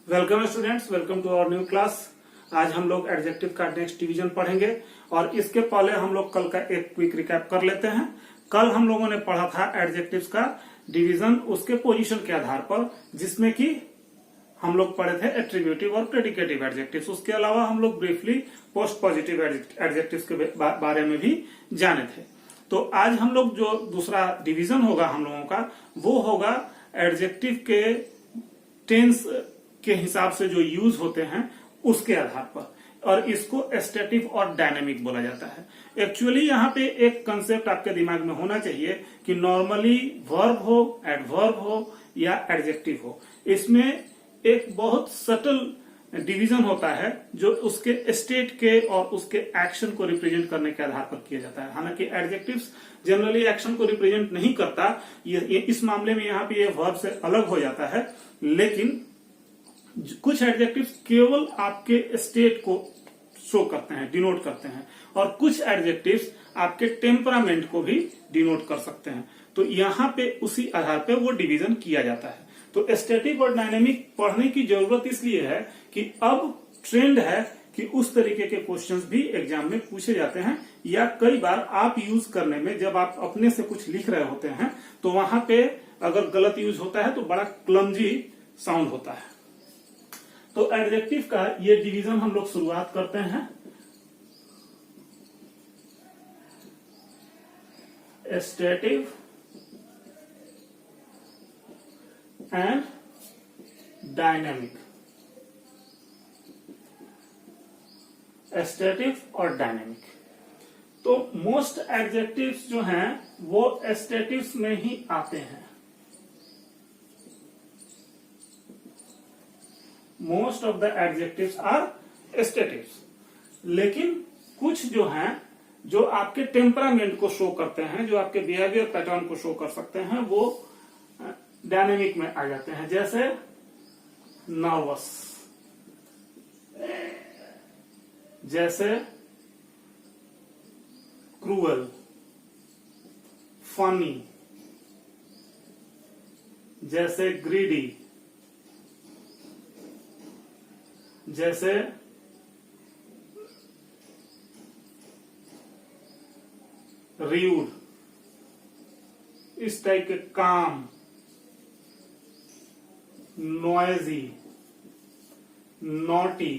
Welcome students, welcome to our new class. आज हम लोग एडजेक्टिव का नेक्स्ट डिवीजन पढ़ेंगे और इसके पहले हम लोग कल का एक क्विक रिकैप कर लेते हैं। कल हम लोगों ने पढ़ा था एडजेक्टिव्स का डिवीजन उसके पोजीशन के आधार पर, जिसमें कि हम लोग पढ़े थे एट्रीब्यूटिव और प्रेडिकेटिव एडजेक्टिव्स। उसके अलावा हम लोग ब्रीफली पोस्ट पॉजिटिव एडजेक्टिव्स के बारे में भी जाने थे। तो आज हम लोग जो दूसरा डिवीजन होगा हम लोगों का, वो होगा एडजेक्टिव के टेंस के हिसाब से जो यूज होते हैं उसके आधार पर, और इसको स्टैटिक और डायनेमिक बोला जाता है। एक्चुअली यहाँ पे एक कंसेप्ट आपके दिमाग में होना चाहिए कि नॉर्मली वर्ब हो, एडवर्ब हो या एडजेक्टिव हो, इसमें एक बहुत सटल डिवीजन होता है जो उसके स्टेट के और उसके एक्शन को रिप्रेजेंट करने के आधार पर किया जाता है। हालांकि एडजेक्टिव्स जनरली एक्शन को रिप्रेजेंट नहीं करता, ये इस मामले में यहाँ पे ये वर्ब से अलग हो जाता है। लेकिन कुछ एडजेक्टिव्स केवल आपके स्टेट को शो करते हैं, डिनोट करते हैं, और कुछ एडजेक्टिव्स आपके टेम्परामेंट को भी डिनोट कर सकते हैं। तो यहाँ पे उसी आधार पे वो डिवीजन किया जाता है। तो स्टैटिक और डायनेमिक पढ़ने की जरूरत इसलिए है कि अब ट्रेंड है कि उस तरीके के क्वेश्चंस भी एग्जाम में पूछे जाते हैं, या कई बार आप यूज करने में जब आप अपने से कुछ लिख रहे होते हैं तो वहां पे अगर गलत यूज होता है तो बड़ा क्लमजी साउंड होता है। तो एडजेक्टिव का ये डिवीजन हम लोग शुरुआत करते हैं। Static and dynamic. स्टैटिक और डायनेमिक। तो मोस्ट एडजेक्टिव्स जो हैं वो स्टैटिक्स में ही आते हैं। Most of the adjectives are statics, लेकिन कुछ जो हैं जो आपके टेम्परामेंट को शो करते हैं, जो आपके बिहेवियर पैटर्न को शो कर सकते हैं, वो डायनेमिक में आ जाते हैं। जैसे नर्वस, जैसे क्रूअल, फनी, जैसे ग्रीडी, जैसे र्यूड, इस टाइप के काम, नॉइजी, नॉटी।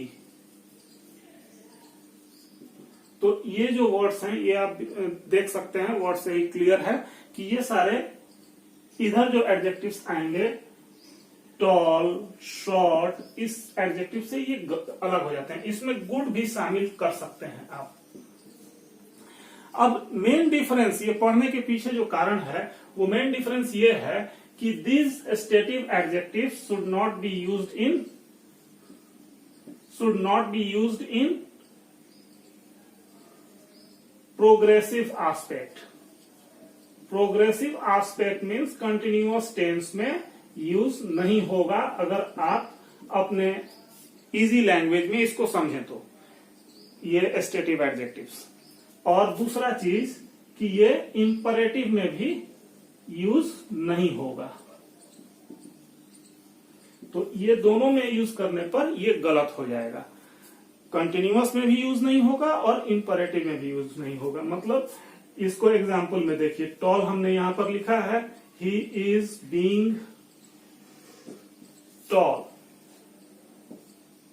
तो ये जो वर्ड्स हैं ये आप देख सकते हैं, वर्ड से ही क्लियर है कि ये सारे इधर जो एडजेक्टिव्स आएंगे, टॉल, शॉर्ट, इस एडजेक्टिव से ये अलग हो जाते हैं। इसमें गुड भी शामिल कर सकते हैं आप। अब मेन डिफरेंस ये पढ़ने के पीछे जो कारण है वो मेन डिफरेंस ये है कि these stative adjectives should not be used in progressive aspect. Progressive aspect means continuous tense में यूज नहीं होगा अगर आप अपने इजी लैंग्वेज में इसको समझें तो, ये स्टेटिव एडजेक्टिव्स। और दूसरा चीज कि ये इंपरेटिव में भी यूज नहीं होगा। तो ये दोनों में यूज करने पर ये गलत हो जाएगा। कंटिन्यूअस में भी यूज नहीं होगा और इंपरेटिव में भी यूज नहीं होगा। मतलब इसको एग्जांपल में देखिए, टॉल हमने यहां पर लिखा है, ही इज बीइंग टॉल।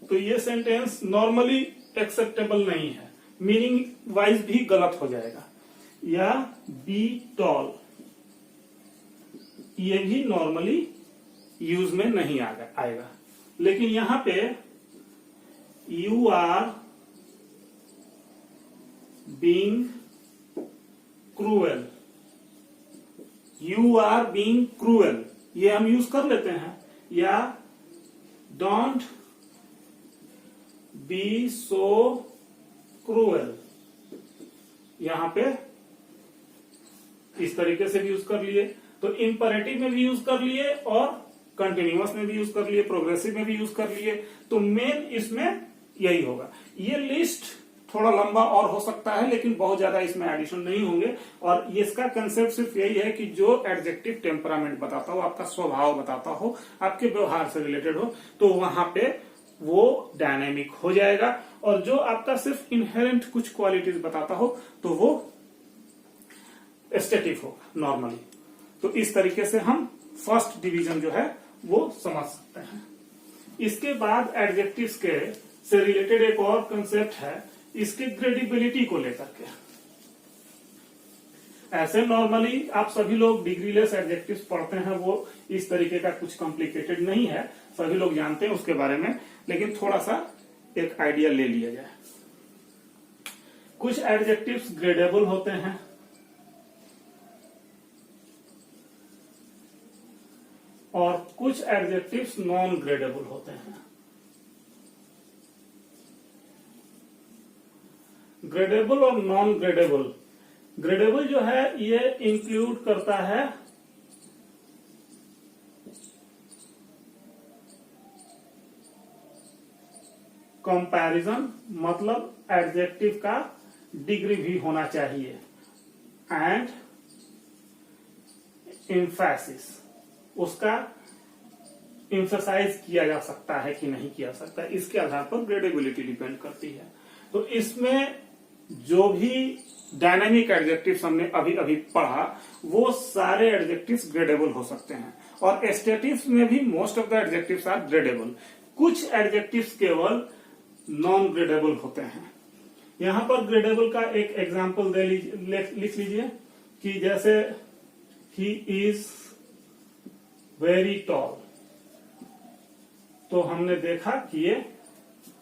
तो ये सेंटेंस नॉर्मली एक्सेप्टेबल नहीं है, मीनिंग वाइज भी गलत हो जाएगा। या बी टॉल, ये भी नॉर्मली यूज में नहीं आएगा। लेकिन यहां पे you are being cruel, you are being cruel, ये हम यूज कर लेते हैं। या डोंट बी सो क्रूएल, यहां पे इस तरीके से भी यूज कर लिए। तो इंपरेटिव में भी यूज कर लिए और कंटिन्यूअस में भी यूज कर लिए, प्रोग्रेसिव में भी यूज कर लिए। तो मेन इसमें यही होगा। ये लिस्ट थोड़ा लंबा और हो सकता है, लेकिन बहुत ज्यादा इसमें एडिशन नहीं होंगे। और इसका कंसेप्ट सिर्फ यही है कि जो एडजेक्टिव टेम्परामेंट बताता हो, आपका स्वभाव बताता हो, आपके व्यवहार से रिलेटेड हो, तो वहां पे वो डायनेमिक हो जाएगा। और जो आपका सिर्फ इनहेरेंट कुछ क्वालिटीज बताता हो तो वो स्टैटिक होगा नॉर्मली। तो इस तरीके से हम फर्स्ट डिवीजन जो है वो समझ सकते हैं। इसके बाद एडजेक्टिव्स के से रिलेटेड एक और कंसेप्ट है, इसके ग्रेडिबिलिटी को लेकर के। ऐसे नॉर्मली आप सभी लोग डिग्रीलेस एडजेक्टिव्स पढ़ते हैं, वो इस तरीके का कुछ कॉम्प्लिकेटेड नहीं है, सभी लोग जानते हैं उसके बारे में, लेकिन थोड़ा सा एक आइडिया ले लिया जाए। कुछ एडजेक्टिव्स ग्रेडेबल होते हैं और कुछ एडजेक्टिव्स नॉन ग्रेडेबल होते हैं। ग्रेडेबल और नॉन ग्रेडेबल, ग्रेडेबल जो है ये इंक्लूड करता है कंपैरिजन, मतलब एडजेक्टिव का डिग्री भी होना चाहिए, एंड एम्फेसिस, उसका एम्फेसाइज किया जा सकता है कि नहीं किया सकता, इसके आधार पर ग्रेडेबिलिटी डिपेंड करती है। तो इसमें जो भी डायनामिक एडजेक्टिव्स हमने अभी अभी पढ़ा, वो सारे एडजेक्टिव्स ग्रेडेबल हो सकते हैं। और स्टैटिव्स में भी most of the adjectives are gradable. कुछ एडजेक्टिव्स केवल नॉन ग्रेडेबल होते हैं। यहां पर ग्रेडेबल का एक एग्जाम्पल लिख लीजिए कि जैसे ही इज वेरी टॉल, तो हमने देखा कि ये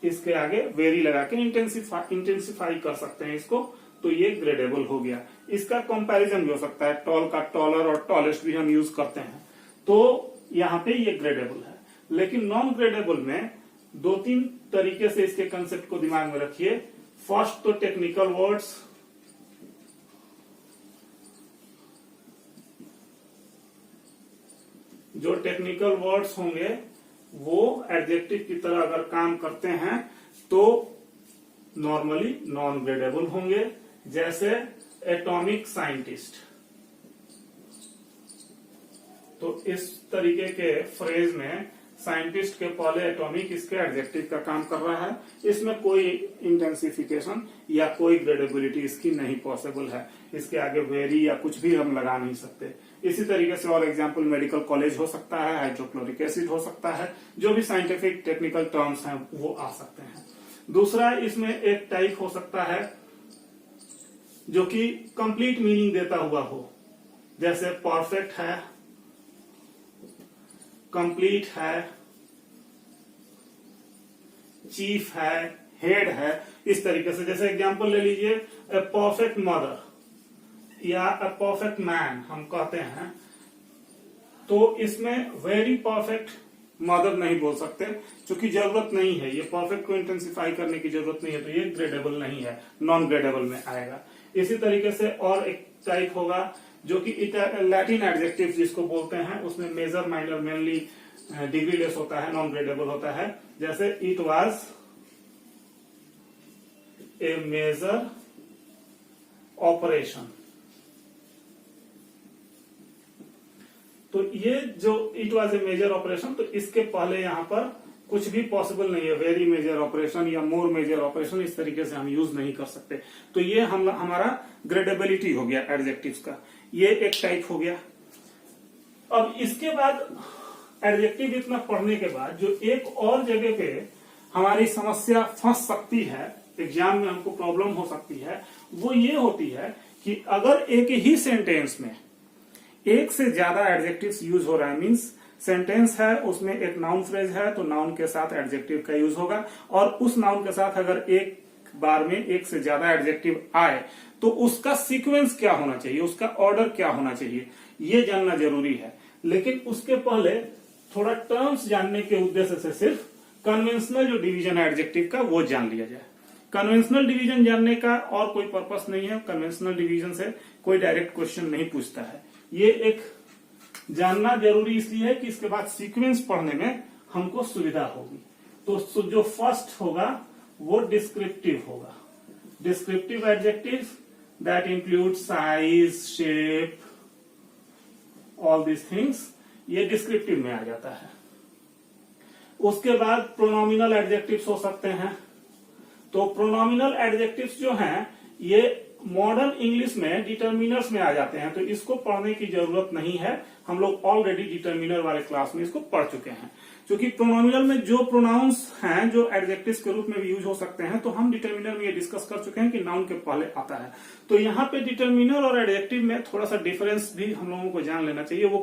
इसके आगे वेरी लगा के इंटेंसिफाई कर सकते हैं इसको, तो ये ग्रेडेबल हो गया। इसका कंपैरिजन भी हो सकता है, टॉल का टॉलर और टॉलेस्ट भी हम यूज करते हैं, तो यहाँ पे ये ग्रेडेबल है। लेकिन नॉन ग्रेडेबल में दो तीन तरीके से इसके कंसेप्ट को दिमाग में रखिए। फर्स्ट तो टेक्निकल वर्ड्स, जो टेक्निकल वर्ड्स होंगे वो एडजेक्टिव की तरह अगर काम करते हैं तो नॉर्मली नॉन ग्रेडेबल होंगे। जैसे एटॉमिक साइंटिस्ट, तो इस तरीके के फ्रेज में साइंटिस्ट के पहले एटॉमिक इसके एडजेक्टिव का काम कर रहा है, इसमें कोई इंटेंसिफिकेशन या कोई ग्रेडेबिलिटी इसकी नहीं पॉसिबल है, इसके आगे वेरी या कुछ भी हम लगा नहीं सकते। इसी तरीके से और एग्जांपल मेडिकल कॉलेज हो सकता है, हाइड्रोक्लोरिक एसिड हो सकता है, जो भी साइंटिफिक टेक्निकल टर्म्स हैं वो आ सकते हैं। दूसरा, इसमें एक टाइप हो सकता है जो कि कंप्लीट मीनिंग देता हुआ हो, जैसे परफेक्ट है, कंप्लीट है, चीफ है, हेड है, इस तरीके से। जैसे एग्जांपल ले लीजिए, ए परफेक्ट मदर या ए परफेक्ट मैन हम कहते हैं, तो इसमें वेरी परफेक्ट मदर नहीं बोल सकते क्योंकि जरूरत नहीं है, ये परफेक्ट को इंटेंसिफाई करने की जरूरत नहीं है, तो ये ग्रेडेबल नहीं है, नॉन ग्रेडेबल में आएगा। इसी तरीके से और एक टाइप होगा जो कि लैटिन एडजेक्टिव जिसको बोलते हैं, उसमें major minor mainly degree less होता है, नॉन ग्रेडेबल होता है। जैसे it was a major operation, तो ये जो it was a major operation, तो इसके पहले यहां पर कुछ भी पॉसिबल नहीं है, वेरी मेजर ऑपरेशन या मोर मेजर ऑपरेशन, इस तरीके से हम यूज नहीं कर सकते। तो ये हमारा ग्रेडेबिलिटी हो गया एडजेक्टिव्स का, ये एक टाइप हो गया। अब इसके बाद एडजेक्टिव इतना पढ़ने के बाद जो एक और जगह पे हमारी समस्या फंस सकती है, एग्जाम में हमको प्रॉब्लम हो सकती है, वो ये होती है कि अगर एक ही सेंटेंस में एक से ज्यादा एडजेक्टिव्स यूज हो रहा है, मीन्स सेंटेंस है उसमें एक नाउन फ्रेज है, तो नाउन के साथ एडजेक्टिव का यूज होगा, और उस नाउन के साथ अगर एक बार में एक से ज्यादा एडजेक्टिव आए तो उसका सीक्वेंस क्या होना चाहिए, उसका ऑर्डर क्या होना चाहिए, ये जानना जरूरी है। लेकिन उसके पहले थोड़ा टर्म्स जानने के उद्देश्य से सिर्फ कन्वेंशनल जो डिवीजन है एडजेक्टिव का वो जान लिया जाए। कन्वेंशनल डिवीजन जानने का और कोई पर्पस नहीं है, कन्वेंशनल डिवीजन से कोई डायरेक्ट क्वेश्चन नहीं पूछता है, ये एक जानना जरूरी इसलिए है कि इसके बाद सीक्वेंस पढ़ने में हमको सुविधा होगी। तो जो फर्स्ट होगा वो डिस्क्रिप्टिव होगा, descriptive adjectives that include size, shape, all this things, ये डिस्क्रिप्टिव में आ जाता है। उसके बाद प्रोनोमिनल एडजेक्टिव्स हो सकते हैं। तो प्रोनोमिनल एडजेक्टिव्स जो हैं ये मॉडर्न इंग्लिश में डिटर्मिनर्स में आ जाते हैं, तो इसको पढ़ने की जरूरत नहीं है, हम लोग ऑलरेडी डिटर्मिनर वाले क्लास में इसको पढ़ चुके हैं। क्योंकि प्रोनोमिनल में जो प्रोनाउंस हैं जो एडजेक्टिव्स के रूप में भी यूज हो सकते हैं, तो हम डिटर्मिनर में ये डिस्कस कर चुके हैं कि नाउन के पहले आता है। तो यहाँ पे डिटर्मिनर और एडजेक्टिव में थोड़ा सा डिफरेंस भी हम लोगों को जान लेना चाहिए। वो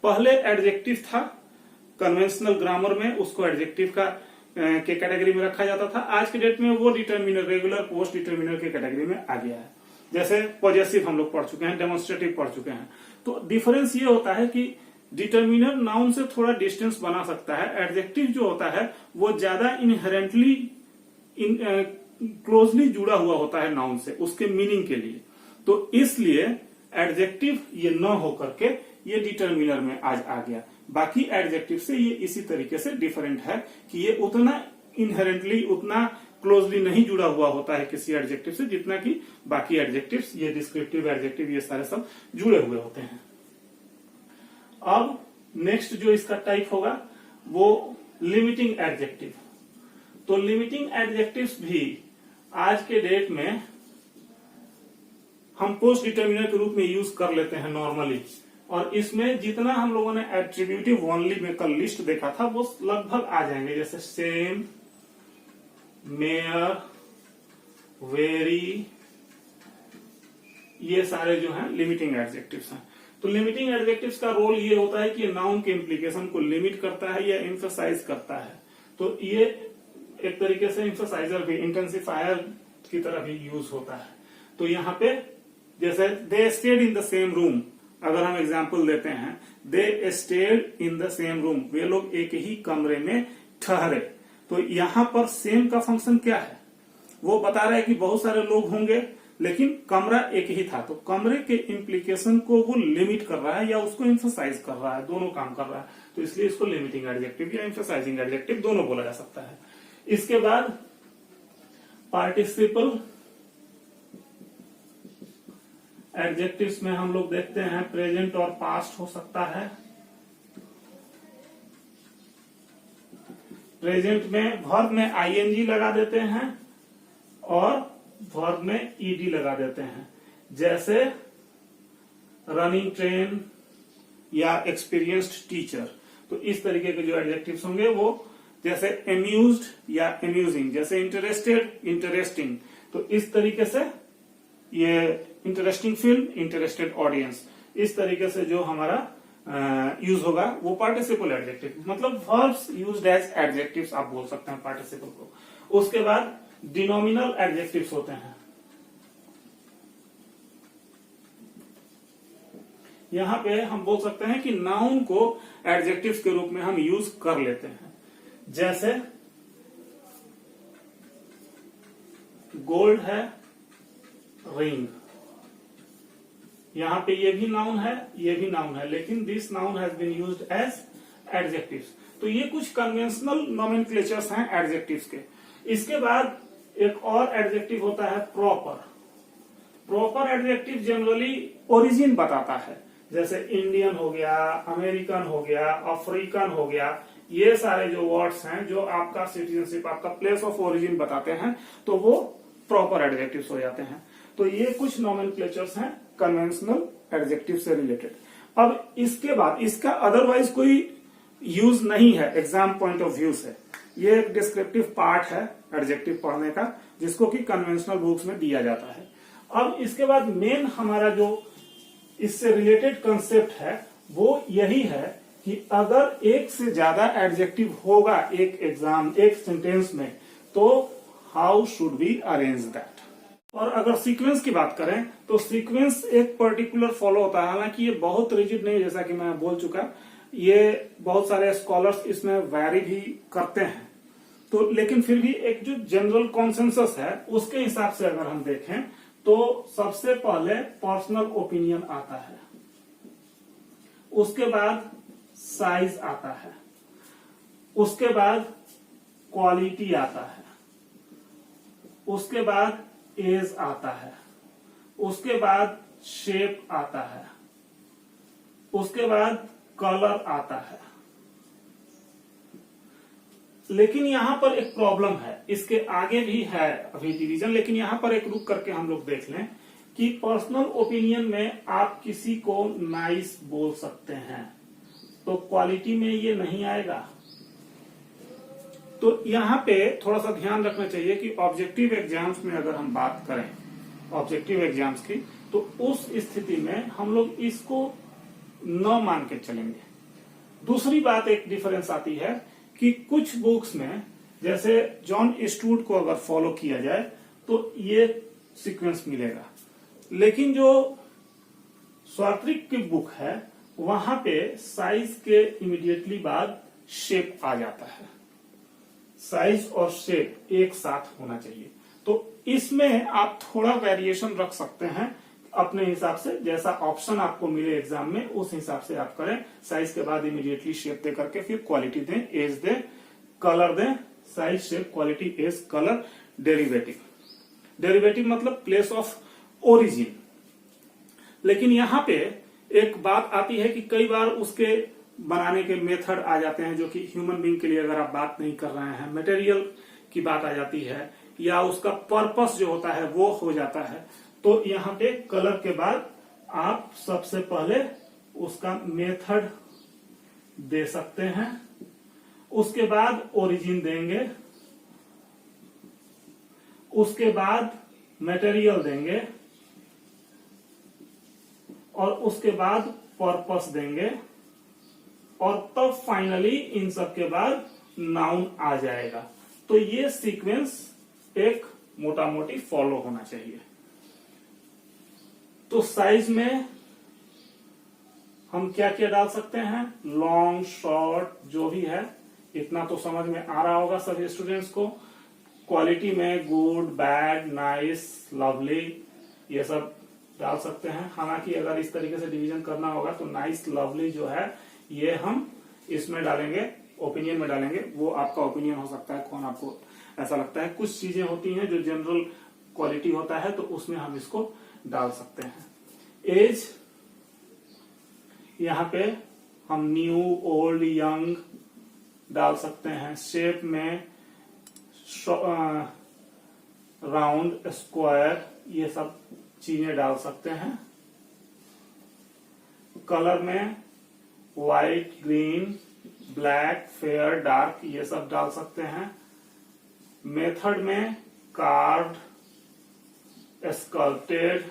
पहले एडजेक्टिव था, कन्वेंशनल ग्रामर में उसको एडजेक्टिव का के कैटेगरी में रखा जाता था। आज के डेट में वो डिटर्मिनर, रेगुलर पोस्ट डिटर्मिनर के कैटेगरी में आ गया है। जैसे पॉजेसिव हम लोग पढ़ चुके हैं, डेमोन्स्ट्रेटिव पढ़ चुके हैं। तो डिफरेंस ये होता है कि डिटर्मिनर नाउन से थोड़ा डिस्टेंस बना सकता है, एडजेक्टिव जो होता है वो ज्यादा इनहेरेंटली क्लोजली जुड़ा हुआ होता है नाउन से, उसके मीनिंग के लिए। तो इसलिए एडजेक्टिव ये न होकर के ये डिटर्मिनर में आज आ गया। बाकी एडजेक्टिव से ये इसी तरीके से डिफरेंट है कि ये उतना इनहेरेंटली, उतना क्लोजली नहीं जुड़ा हुआ होता है किसी एडजेक्टिव से, जितना कि बाकी एडजेक्टिव्स, ये डिस्क्रिप्टिव एडजेक्टिव, ये सारे सब जुड़े हुए होते हैं। अब नेक्स्ट जो इसका टाइप होगा वो लिमिटिंग एडजेक्टिव। तो लिमिटिंग एडजेक्टिव्स भी आज के डेट में हम पोस्ट डिटर्मिनर के रूप में यूज कर लेते हैं नॉर्मली, और इसमें जितना हम लोगों ने एट्रीब्यूटिव ओनली में कल लिस्ट देखा था वो लगभग आ जाएंगे, जैसे सेम, मेयर, वेरी, ये सारे जो हैं लिमिटिंग एडजेक्टिव्स हैं। तो लिमिटिंग एडजेक्टिव्स का रोल ये होता है कि नाउन के इम्प्लीकेशन को लिमिट करता है या एम्फसाइज करता है। तो ये एक तरीके से एम्फसाइजर भी, इंटेंसिफायर की तरह भी यूज होता है। तो यहाँ पे जैसे they stayed in the same room, अगर हम एग्जाम्पल देते हैं, they stayed in the same room, वे लोग एक ही कमरे में ठहरे। तो यहाँ पर सेम का फंक्शन क्या है, वो बता रहा है कि बहुत सारे लोग होंगे लेकिन कमरा एक ही था। तो कमरे के इम्प्लीकेशन को वो लिमिट कर रहा है या उसको एम्फसाइज कर रहा है, दोनों काम कर रहा है। तो इसलिए इसको लिमिटिंग एडजेक्टिव या एम्फसाइजिंग एडजेक्टिव दोनों बोला जा सकता है। इसके बाद पार्टिसिपल एडजेक्टिव्स में हम लोग देखते हैं प्रेजेंट और पास्ट हो सकता है। प्रेजेंट में वर्ब में आईएनजी लगा देते हैं और वर्ब में ईडी लगा देते हैं, जैसे रनिंग ट्रेन या एक्सपीरियंस्ड टीचर। तो इस तरीके के जो एडजेक्टिव्स होंगे वो जैसे एम्यूज्ड या एम्यूजिंग, जैसे इंटरेस्टेड, इंटरेस्टिंग। तो इस तरीके से ये इंटरेस्टिंग फिल्म, इंटरेस्टेड ऑडियंस, इस तरीके से जो हमारा यूज होगा वो पार्टिसिपल एडजेक्टिव, मतलब वर्ब्स यूज्ड एज एडजेक्टिव्स आप बोल सकते हैं पार्टिसिपल को। उसके बाद डिनोमिनल एडजेक्टिव्स होते हैं। यहां पे हम बोल सकते हैं कि नाउन को एडजेक्टिव्स के रूप में हम यूज कर लेते हैं, जैसे गोल्ड है, रिंग। यहां पे ये भी नाउन है, ये भी नाउन है, लेकिन this noun has been used as adjectives. तो ये कुछ कन्वेंशनल नोमेनक्लेचर्स हैं एडजेक्टिव्स के। इसके बाद एक और एडजेक्टिव होता है proper. Proper adjective generally origin बताता है, जैसे इंडियन हो गया, अमेरिकन हो गया, अफ्रीकन हो गया, ये सारे जो वर्ड्स हैं जो आपका सिटीजनशिप, आपका प्लेस ऑफ ओरिजिन बताते हैं, तो वो प्रॉपर एडजेक्टिव्स हो जाते हैं। तो ये कुछ नोमेनक्लेचर्स हैं कन्वेंशनल एडजेक्टिव से रिलेटेड। अब इसके बाद इसका अदरवाइज कोई यूज नहीं है एग्जाम पॉइंट ऑफ व्यू से। ये एक डिस्क्रिप्टिव पार्ट है एडजेक्टिव पढ़ने का, जिसको कि कन्वेंशनल बुक्स में दिया जाता है। अब इसके बाद मेन हमारा जो इससे रिलेटेड कंसेप्ट है वो यही है कि अगर एक से ज्यादा एडजेक्टिव होगा एक एग्जाम, एक सेंटेंस में, तो how should we arrange that. और अगर सीक्वेंस की बात करें तो सीक्वेंस एक पर्टिकुलर फॉलो होता है, हालांकि ये बहुत रिजिड नहीं, जैसा कि मैं बोल चुका, ये बहुत सारे स्कॉलर्स इसमें वैरी भी करते हैं। तो लेकिन फिर भी एक जो जनरल कॉन्सेंसस है उसके हिसाब से अगर हम देखें तो सबसे पहले पर्सनल ओपिनियन आता है, उसके बाद साइज आता है, उसके बाद क्वालिटी आता है, उसके बाद एज आता है, उसके बाद शेप आता है, उसके बाद कलर आता है। लेकिन यहां पर एक प्रॉब्लम है, इसके आगे भी है अभी डिवीजन, लेकिन यहां पर एक रुक करके हम लोग देख लें कि पर्सनल ओपिनियन में आप किसी को नाइस बोल सकते हैं, तो क्वालिटी में ये नहीं आएगा। तो यहाँ पे थोड़ा सा ध्यान रखना चाहिए कि ऑब्जेक्टिव एग्जाम्स में अगर हम बात करें ऑब्जेक्टिव एग्जाम्स की, तो उस स्थिति में हम लोग इसको न मान के चलेंगे। दूसरी बात एक डिफरेंस आती है कि कुछ बुक्स में जैसे जॉन स्टूअर्ट को अगर फॉलो किया जाए तो ये सीक्वेंस मिलेगा, लेकिन जो स्वात्रिक की बुक है वहां पे साइज के इमीडिएटली बाद शेप आ जाता है। साइज और शेप एक साथ होना चाहिए, तो इसमें आप थोड़ा वेरिएशन रख सकते हैं अपने हिसाब से, जैसा ऑप्शन आपको मिले एग्जाम में उस हिसाब से आप करें। साइज के बाद इमीडिएटली शेप दे करके फिर क्वालिटी दें, एज दें, कलर दें, size, shape, quality, age, colour, derivative मतलब प्लेस ऑफ ओरिजिन। लेकिन यहां पे एक बात आती है कि कई बार उसके बनाने के मेथड आ जाते हैं जो कि ह्यूमन बीइंग के लिए अगर आप बात नहीं कर रहे हैं, मटेरियल की बात आ जाती है, या उसका पर्पस जो होता है वो हो जाता है। तो यहाँ पे कलर के बाद आप सबसे पहले उसका मेथड दे सकते हैं, उसके बाद ओरिजिन देंगे, उसके बाद मटेरियल देंगे, और उसके बाद पर्पस देंगे, और तब फाइनली इन सब के बाद नाउन आ जाएगा। तो ये सीक्वेंस एक मोटा मोटी फॉलो होना चाहिए। तो साइज में हम क्या क्या डाल सकते हैं, लॉन्ग, शॉर्ट, जो भी है, इतना तो समझ में आ रहा होगा सभी स्टूडेंट्स को। क्वालिटी में गुड, बैड, नाइस, लवली, ये सब डाल सकते हैं। हालांकि अगर इस तरीके से डिवीजन करना होगा तो नाइस, लवली जो है ये हम इसमें डालेंगे, ओपिनियन में डालेंगे। वो आपका ओपिनियन हो सकता है, कौन आपको ऐसा लगता है। कुछ चीजें होती हैं जो जनरल क्वालिटी होता है तो उसमें हम इसको डाल सकते हैं। एज, यहाँ पे हम न्यू, ओल्ड, यंग डाल सकते हैं। शेप में राउंड, स्क्वायर, ये सब चीजें डाल सकते हैं। कलर में white, green, black, fair, dark, ये सब डाल सकते हैं। मेथड में कार्ड, स्कल्प्टेड,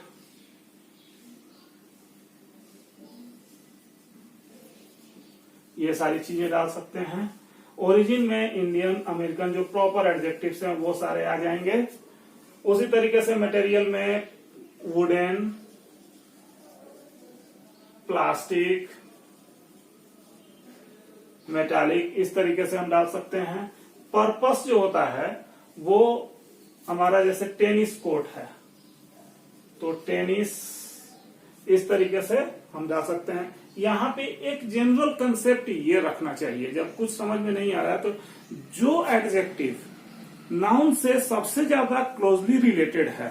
ये सारी चीजें डाल सकते हैं। ओरिजिन में इंडियन, अमेरिकन, जो प्रॉपर एडजेक्टिव्स हैं वो सारे आ जाएंगे। उसी तरीके से मटेरियल में वुडन, प्लास्टिक, मेटालिक, इस तरीके से हम डाल सकते हैं। पर्पस जो होता है वो हमारा जैसे टेनिस कोर्ट है तो टेनिस, इस तरीके से हम डाल सकते हैं। यहाँ पे एक जनरल कंसेप्ट ये रखना चाहिए, जब कुछ समझ में नहीं आ रहा है तो जो एडजेक्टिव नाउन से सबसे ज्यादा क्लोजली रिलेटेड है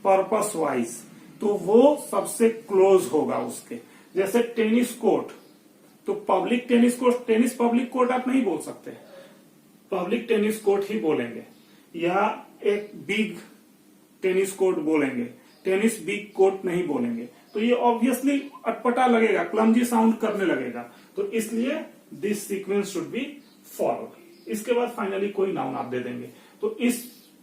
पर्पस वाइज, तो वो सबसे क्लोज होगा उसके। जैसे टेनिस कोर्ट, तो public tennis court, tennis public court आप नहीं बोल सकते, पब्लिक टेनिस कोर्ट ही बोलेंगे। या एक बिग टेनिस कोर्ट बोलेंगे, टेनिस बिग कोर्ट नहीं बोलेंगे। तो ये ऑब्वियसली अटपटा लगेगा, क्लमजी साउंड करने लगेगा। तो इसलिए this sequence should be followed. इसके बाद फाइनली कोई नाउन आप दे देंगे। तो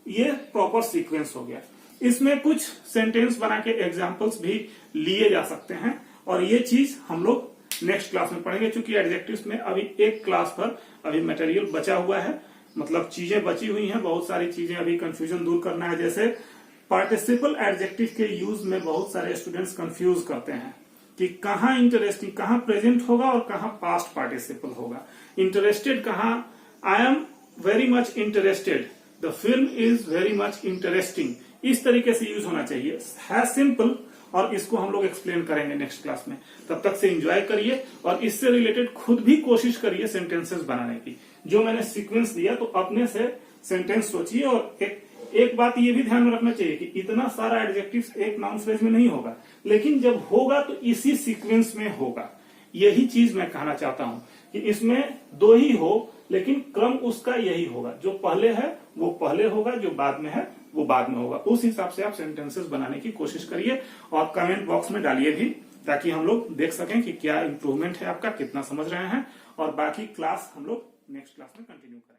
ये प्रॉपर सीक्वेंस हो गया। इसमें कुछ सेंटेंस बना के एग्जाम्पल्स भी लिए जा सकते हैं, और ये चीज हम लोग नेक्स्ट क्लास में पढ़ेंगे। चूंकि एडजेक्टिव्स में अभी एक क्लास पर अभी मटेरियल बचा हुआ है, मतलब चीजें बची हुई हैं, बहुत सारी चीजें अभी कंफ्यूजन दूर करना है। जैसे पार्टिसिपल एडजेक्टिव के यूज में बहुत सारे स्टूडेंट्स कंफ्यूज करते हैं कि कहाँ इंटरेस्टिंग, कहाँ प्रेजेंट होगा और कहाँ पास्ट पार्टिसिपल होगा। इंटरेस्टेड कहाँ, I am very much interested, the film is very much interesting, इस तरीके से यूज होना चाहिए। है सिंपल, और इसको हम लोग एक्सप्लेन करेंगे नेक्स्ट क्लास में। तब तक से एंजॉय करिए और इससे रिलेटेड खुद भी कोशिश करिए सेंटेंसेस बनाने की। जो मैंने सीक्वेंस दिया तो अपने से सेंटेंस सोचिए और एक एक बात ये भी ध्यान में रखना चाहिए कि इतना सारा एडजेक्टिव्स एक नाउन फ्रेज में नहीं होगा, लेकिन जब होगा तो इसी सीक्वेंस में होगा। यही चीज मैं कहना चाहता हूं कि इसमें दो ही हो, लेकिन क्रम उसका यही होगा, जो पहले है वो पहले होगा, जो बाद में है वो बाद में होगा। उस हिसाब से आप सेंटेंसेस बनाने की कोशिश करिए और कमेंट बॉक्स में डालिए भी, ताकि हम लोग देख सकें कि क्या इंप्रूवमेंट है आपका, कितना समझ रहे हैं। और बाकी क्लास हम लोग नेक्स्ट क्लास में कंटिन्यू करेंगे।